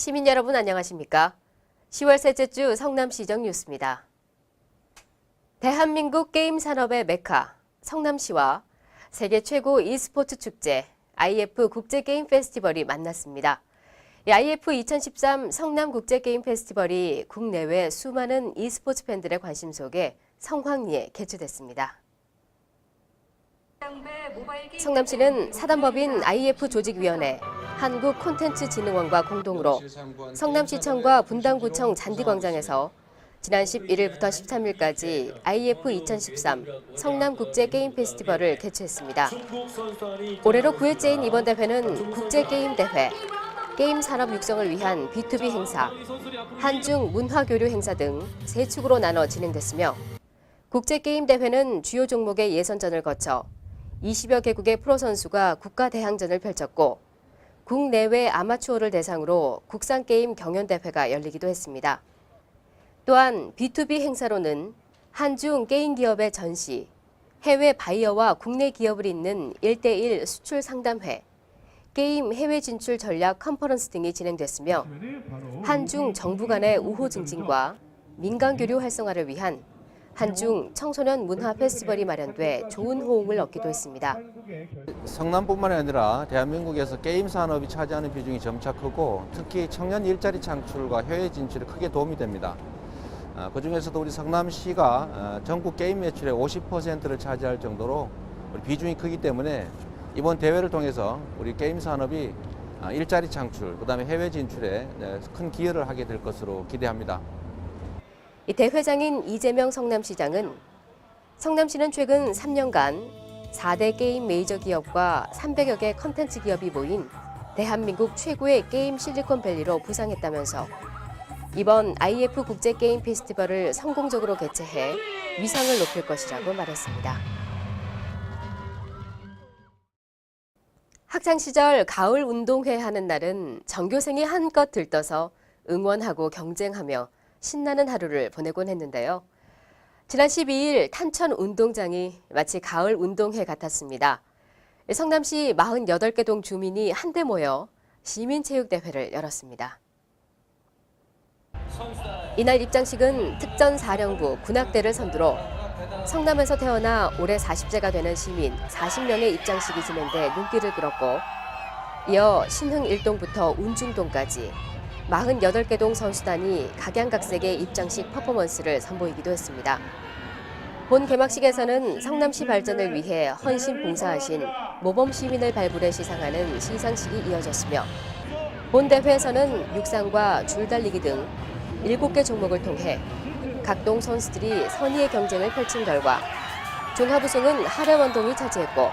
시민 여러분 안녕하십니까? 10월 셋째 주 성남시정 뉴스입니다. 대한민국 게임 산업의 메카 성남시와 세계 최고 e스포츠 축제 IF 국제게임 페스티벌이 만났습니다. IF 2013 성남국제게임 페스티벌이 국내외 수많은 e스포츠 팬들의 관심 속에 성황리에 개최됐습니다. 성남시는 사단법인 IF 조직위원회, 한국콘텐츠진흥원과 공동으로 성남시청과 분당구청 잔디광장에서 지난 11일부터 13일까지 IF 2013 성남국제게임 페스티벌을 개최했습니다. 올해로 9회째인 이번 대회는 국제게임대회, 게임 산업 육성을 위한 B2B 행사, 한중 문화교류 행사 등 세 축으로 나눠 진행됐으며 국제게임대회는 주요 종목의 예선전을 거쳐 20여 개국의 프로 선수가 국가 대항전을 펼쳤고 국내외 아마추어를 대상으로 국산게임 경연대회가 열리기도 했습니다. 또한 B2B 행사로는 한중 게임 기업의 전시, 해외 바이어와 국내 기업을 잇는 1대1 수출 상담회, 게임 해외 진출 전략 컨퍼런스 등이 진행됐으며 한중 정부 간의 우호 증진과 민간 교류 활성화를 위한 한중 청소년 문화 페스티벌이 마련돼 좋은 호응을 얻기도 했습니다. 성남뿐만 아니라 대한민국에서 게임 산업이 차지하는 비중이 점차 크고 특히 청년 일자리 창출과 해외 진출에 크게 도움이 됩니다. 그중에서도 우리 성남시가 전국 게임 매출의 50%를 차지할 정도로 비중이 크기 때문에 이번 대회를 통해서 우리 게임 산업이 일자리 창출, 그다음에 해외 진출에 큰 기여를 하게 될 것으로 기대합니다. 이 대회장인 이재명 성남시장은 성남시는 최근 3년간 4대 게임 메이저 기업과 300여 개 컨텐츠 기업이 모인 대한민국 최고의 게임 실리콘밸리로 부상했다면서 이번 IF 국제게임 페스티벌을 성공적으로 개최해 위상을 높일 것이라고 말했습니다. 학창시절 가을 운동회 하는 날은 전교생이 한껏 들떠서 응원하고 경쟁하며 신나는 하루를 보내곤 했는데요. 지난 12일 탄천 운동장이 마치 가을 운동회 같았습니다. 성남시 48개 동 주민이 한데 모여 시민체육대회를 열었습니다. 이날 입장식은 특전사령부 군악대를 선두로 성남에서 태어나 올해 40세가 되는 시민 40명의 입장식이 진행돼 눈길을 끌었고 이어 신흥 1동부터 운중동까지 48개 동 선수단이 각양각색의 입장식 퍼포먼스를 선보이기도 했습니다. 본 개막식에서는 성남시 발전을 위해 헌신 봉사하신 모범 시민을 발굴해 시상하는 시상식이 이어졌으며 본 대회에서는 육상과 줄달리기 등 7개 종목을 통해 각 동 선수들이 선의의 경쟁을 펼친 결과 종합우승은 하래원동이 차지했고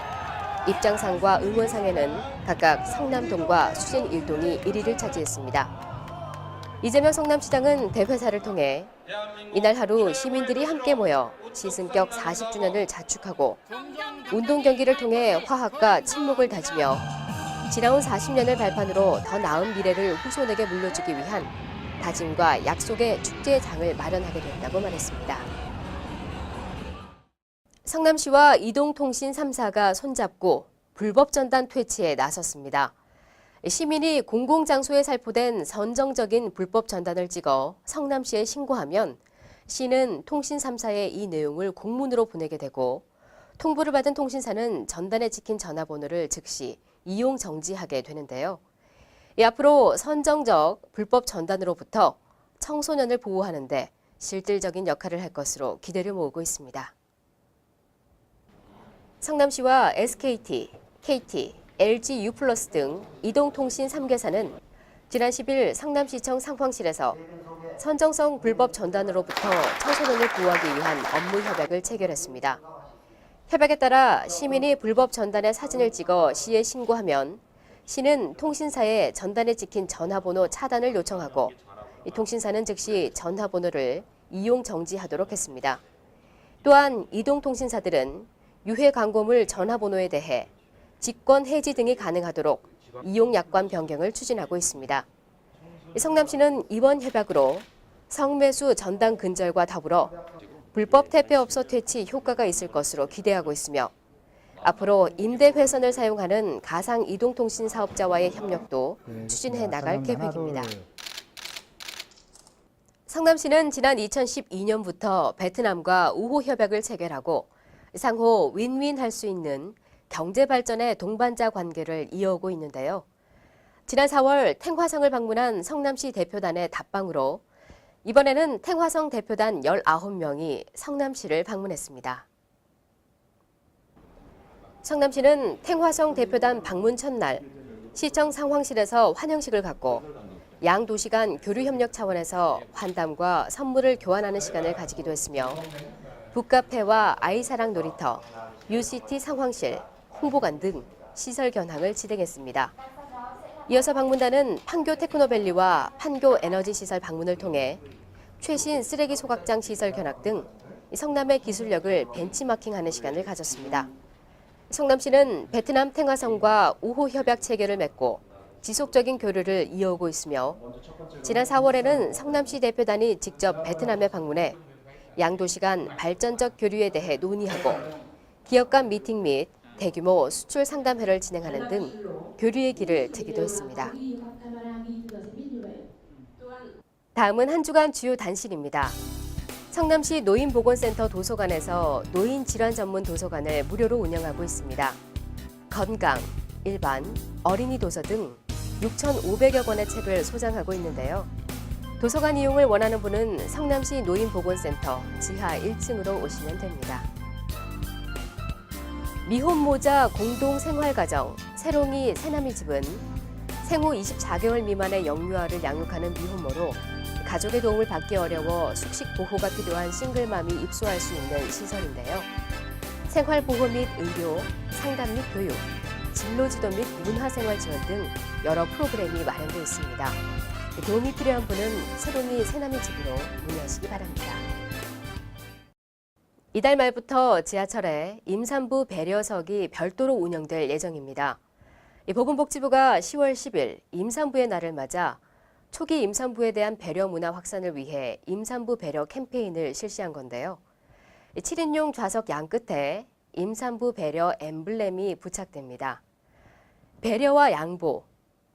입장상과 응원상에는 각각 성남동과 수진 1동이 1위를 차지했습니다. 이재명 성남시장은 대회사를 통해 이날 하루 시민들이 함께 모여 시승격 40주년을 자축하고 운동 경기를 통해 화합과 친목을 다지며 지나온 40년을 발판으로 더 나은 미래를 후손에게 물려주기 위한 다짐과 약속의 축제의 장을 마련하게 됐다고 말했습니다. 성남시와 이동통신 3사가 손잡고 불법 전단 퇴치에 나섰습니다. 시민이 공공장소에 살포된 선정적인 불법 전단을 찍어 성남시에 신고하면 시는 통신 3사에 이 내용을 공문으로 보내게 되고 통보를 받은 통신사는 전단에 찍힌 전화번호를 즉시 이용 정지하게 되는데요. 앞으로 선정적 불법 전단으로부터 청소년을 보호하는 데 실질적인 역할을 할 것으로 기대를 모으고 있습니다. 성남시와 SKT, KT, LG U+ 등 이동통신 3개사는 지난 10일 성남시청 상황실에서 선정성 불법 전단으로부터 청소년을 보호하기 위한 업무 협약을 체결했습니다. 협약에 따라 시민이 불법 전단의 사진을 찍어 시에 신고하면 시는 통신사에 전단에 찍힌 전화번호 차단을 요청하고 이 통신사는 즉시 전화번호를 이용 정지하도록 했습니다. 또한 이동통신사들은 유해 광고물 전화번호에 대해 직권 해지 등이 가능하도록 이용 약관 변경을 추진하고 있습니다. 성남시는 이번 협약으로 성매수 전단 근절과 더불어 불법 택배업소 퇴치 효과가 있을 것으로 기대하고 있으며 앞으로 임대 회선을 사용하는 가상 이동통신 사업자와의 협력도 추진해 나갈 계획입니다. 성남시는 지난 2012년부터 베트남과 우호 협약을 체결하고 상호 윈윈 할 수 있는 경제 발전의 동반자 관계를 이어오고 있는데요. 지난 4월 탱화성을 방문한 성남시 대표단의 답방으로 이번에는 탱화성 대표단 19명이 성남시를 방문했습니다. 성남시는 탱화성 대표단 방문 첫날 시청 상황실에서 환영식을 갖고 양 도시 간 교류 협력 차원에서 환담과 선물을 교환하는 시간을 가지기도 했으며 북카페와 아이사랑 놀이터, UCT 상황실, 홍보관 등 시설 견항을 진행했습니다. 이어서 방문단은 판교 테크노밸리와 판교 에너지시설 방문을 통해 최신 쓰레기 소각장 시설 견학 등 성남의 기술력을 벤치마킹하는 시간을 가졌습니다. 성남시는 베트남 탱화성과 우호 협약 체결을 맺고 지속적인 교류를 이어오고 있으며 지난 4월에는 성남시 대표단이 직접 베트남에 방문해 양도시 간 발전적 교류에 대해 논의하고 기업 간 미팅 및 대규모 수출 상담회를 진행하는 등 교류의 길을 트기도 했습니다. 다음은 한 주간 주요 단식입니다. 성남시 노인보건센터 도서관에서 노인질환 전문 도서관을 무료로 운영하고 있습니다. 건강, 일반, 어린이 도서 등 6,500여 권의 책을 소장하고 있는데요. 도서관 이용을 원하는 분은 성남시 노인보건센터 지하 1층으로 오시면 됩니다. 미혼모자 공동생활가정 새롱이 새남이 집은 생후 24개월 미만의 영유아를 양육하는 미혼모로 가족의 도움을 받기 어려워 숙식 보호가 필요한 싱글맘이 입소할 수 있는 시설인데요. 생활보호 및 의료, 상담 및 교육, 진로지도 및 문화생활 지원 등 여러 프로그램이 마련되어 있습니다. 도움이 필요한 분은 새롱이 새남이 집으로 문의하시기 바랍니다. 이달 말부터 지하철에 임산부 배려석이 별도로 운영될 예정입니다. 보건복지부가 10월 10일 임산부의 날을 맞아 초기 임산부에 대한 배려 문화 확산을 위해 임산부 배려 캠페인을 실시한 건데요. 7인용 좌석 양 끝에 임산부 배려 엠블렘이 부착됩니다. 배려와 양보,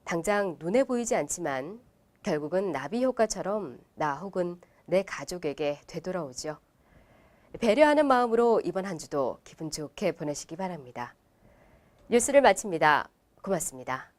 당장 눈에 보이지 않지만 결국은 나비 효과처럼 나 혹은 내 가족에게 되돌아오죠. 배려하는 마음으로 이번 한 주도 기분 좋게 보내시기 바랍니다. 뉴스를 마칩니다. 고맙습니다.